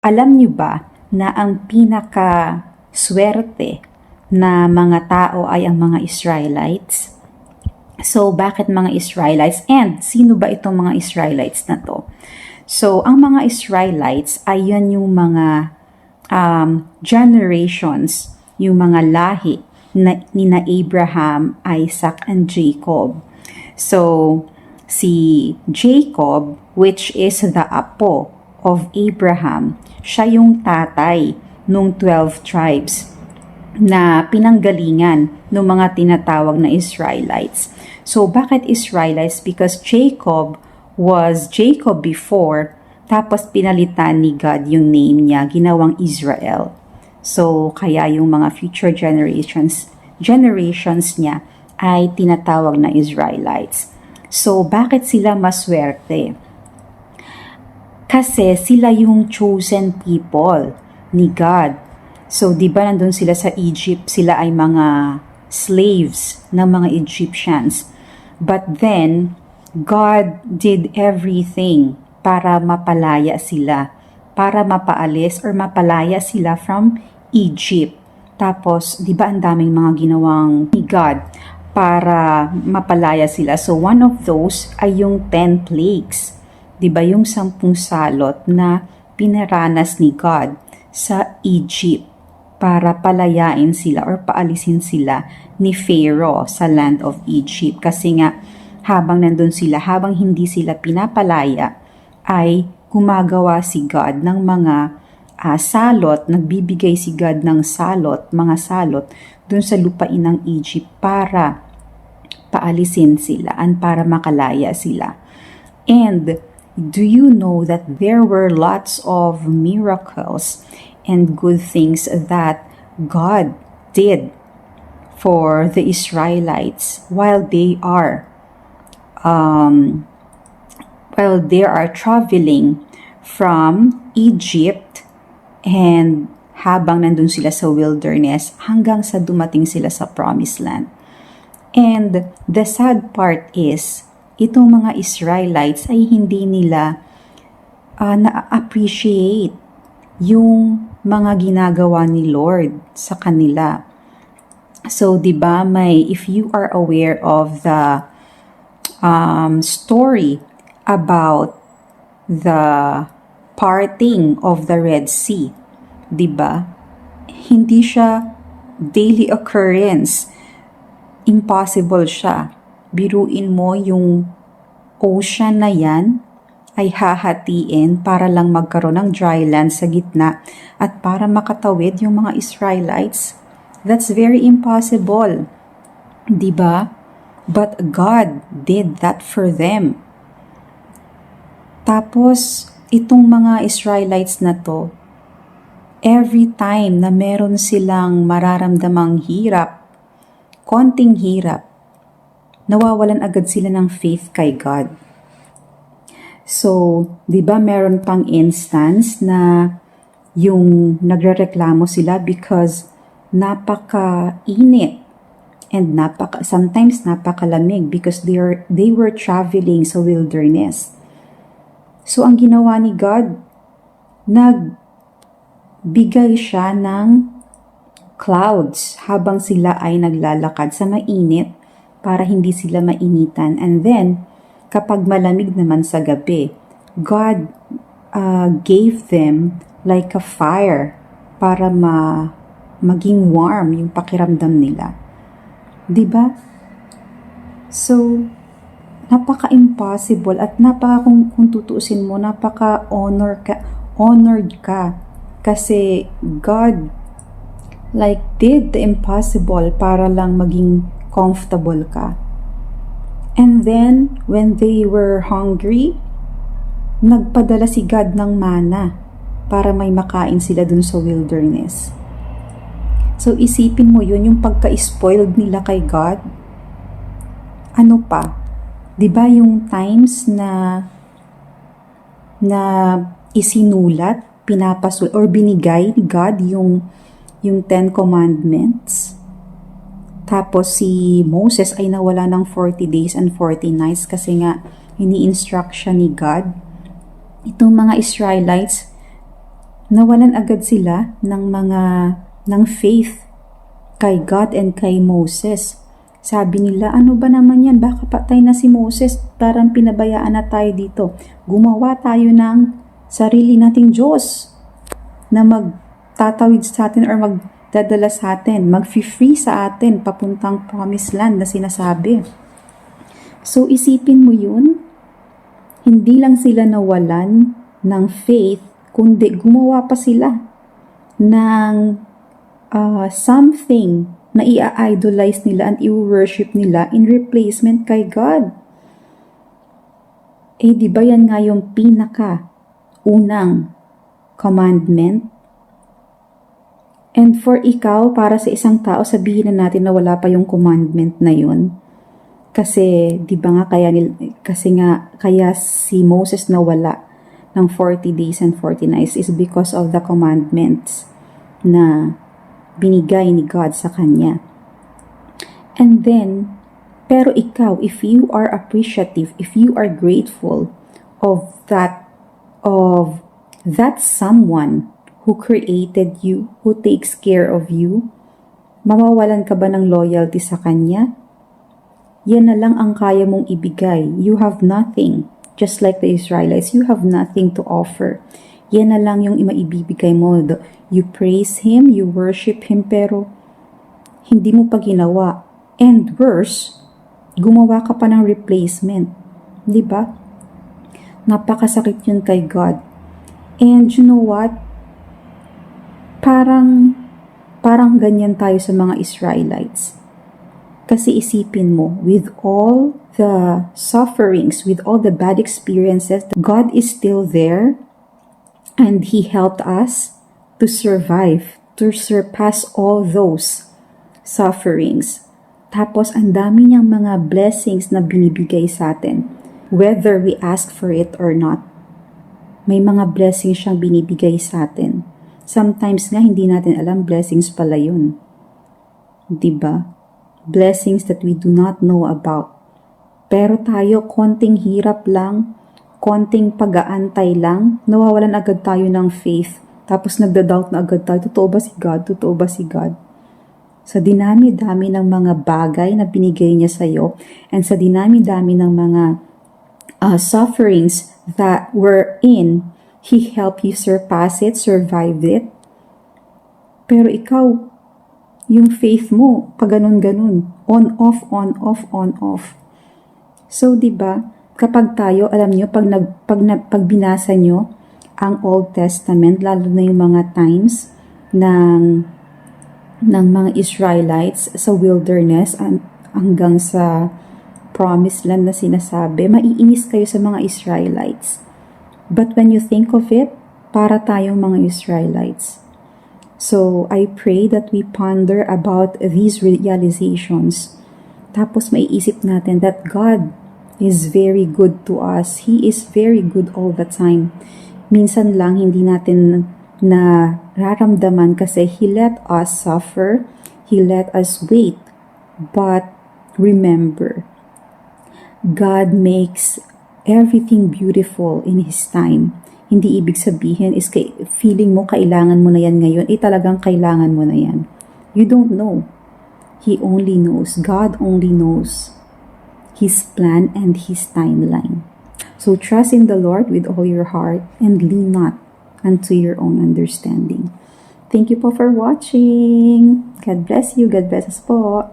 Alam niyo ba na ang pinaka-swerte na mga tao ay ang mga Israelites? So, bakit mga Israelites? And sino ba itong mga Israelites na to? So, ang mga Israelites ay yan yung mga generations, yung mga lahi ni na Abraham, Isaac, and Jacob. So, si Jacob, which is the apo of Abraham, siya yung tatay nung 12 tribes na pinanggalingan ng mga tinatawag na Israelites. So, bakit Israelites? Because Jacob was Jacob before, tapos pinalitan ni God yung name niya, ginawang Israel. So, kaya yung mga future generations niya ay tinatawag na Israelites. So, bakit sila maswerte? Kasi sila yung chosen people ni God. So, di ba nandun sila sa Egypt, sila ay mga slaves ng mga Egyptians. But then, God did everything para mapalaya sila, para mapaalis or mapalaya sila from Egypt. Tapos, di ba ang daming mga ginawang ni God para mapalaya sila? So, one of those ay yung 10 plagues. Diba yung 10 salot na pinaranas ni God sa Egypt para palayain sila or paalisin sila ni Pharaoh sa land of Egypt. Kasi nga, habang nandun sila, habang hindi sila pinapalaya, ay gumagawa si God ng mga salot, nagbibigay si God ng salot, mga salot, dun sa lupain ng Egypt para paalisin sila and para makalaya sila. And do you know that there were lots of miracles and good things that God did for the Israelites while they are traveling from Egypt, and habang nandun sila sa wilderness hanggang sa dumating sila sa promised land. And the sad part is, itong mga Israelites ay hindi nila na-appreciate yung mga ginagawa ni Lord sa kanila. So, di ba, if you are aware of the story about the parting of the Red Sea, di ba? Hindi siya daily occurrence. Impossible siya. Biruin mo yung ocean na yan ay hahatiin para lang magkaroon ng dry land sa gitna at para makatawid yung mga Israelites. That's very impossible. Diba? But God did that for them. Tapos, itong mga Israelites na to, every time na meron silang mararamdamang hirap, konting hirap, nawawalan agad sila ng faith kay God. So, di ba meron pang instance na yung nagrereklamo sila because napaka-init and sometimes napakalamig because they were traveling sa wilderness. So, ang ginawa ni God, nagbigay siya ng clouds habang sila ay naglalakad sa mainit para hindi sila mainitan. And then, kapag malamig naman sa gabi, God gave them like a fire para maging warm yung pakiramdam nila. Diba? So, napaka-impossible at kung tutuusin mo, honored ka kasi God did the impossible para lang maging comfortable ka. And then, when they were hungry, nagpadala si God ng mana para may makain sila dun sa wilderness. So, isipin mo yun, yung pagka-spoiled nila kay God. Ano pa? Diba yung times na isinulat, or binigay ni God yung 10 commandments? Tapos si Moses ay nawala ng 40 days and 40 nights kasi nga ini-instruct siya ni God. Itong mga Israelites, nawalan agad sila ng faith kay God and kay Moses. Sabi nila, ano ba naman yan? Baka patay na si Moses, parang pinabayaan na tayo dito. Gumawa tayo ng sarili nating Diyos na magtatawid sa atin or magdadala sa atin, mag-free sa atin papuntang promised land na sinasabi. So isipin mo yun, hindi lang sila nawalan ng faith, kundi gumawa pa sila ng something na i-idolize nila and i-worship nila in replacement kay God. Di ba yan nga yung unang commandment? And for ikaw, para sa isang tao, sabihin na natin na wala pa yung commandment na yun. Kasi, di ba nga, kaya si Moses nawala ng 40 days and 40 nights is because of the commandments na binigay ni God sa kanya. And then, pero ikaw, if you are appreciative, if you are grateful of that someone who created you, who takes care of you, mawawalan ka ba ng loyalty sa kanya? Yan na lang ang kaya mong ibigay. You have nothing. Just like the Israelites, you have nothing to offer. Yan na lang yung maibibigay mo. You praise Him, you worship Him, pero hindi mo pa ginawa. And worse, gumawa ka pa ng replacement. Di ba? Napakasakit yun kay God. And you know what? Parang ganyan tayo sa mga Israelites. Kasi isipin mo, with all the sufferings, with all the bad experiences, God is still there and He helped us to survive, to surpass all those sufferings. Tapos, ang dami niyang mga blessings na binibigay sa atin, whether we ask for it or not. May mga blessings siyang binibigay sa atin. Sometimes nga, hindi natin alam, blessings pala yun. Diba? Blessings that we do not know about. Pero tayo, konting hirap lang, konting pag-aantay lang, nawawalan agad tayo ng faith. Tapos nagda-doubt na agad tayo, totoo ba si God? Totoo ba si God? Sa dinami-dami ng mga bagay na binigay niya sa'yo, and sa dinami-dami ng mga sufferings that we're in, He helped you surpass it, survive it. Pero ikaw, yung faith mo, pag ganun-ganun, on-off, on-off, on-off. So, diba, kapag tayo, alam nyo, pag binasa nyo ang Old Testament, lalo na yung mga times ng mga Israelites sa wilderness hanggang sa promised land na sinasabi, maiinis kayo sa mga Israelites. But when you think of it, para tayong mga Israelites. So, I pray that we ponder about these realizations. Tapos maiisip natin that God is very good to us. He is very good all the time. Minsan lang hindi natin nararamdaman kasi He let us suffer. He let us wait. But remember, God makes everything beautiful in His time. Hindi ibig sabihin is feeling mo kailangan mo na yan ngayon, talagang kailangan mo na yan. You don't know. He only knows. God only knows His plan and His timeline. So trust in the Lord with all your heart and lean not unto your own understanding. Thank you po for watching. God bless you. God bless us po.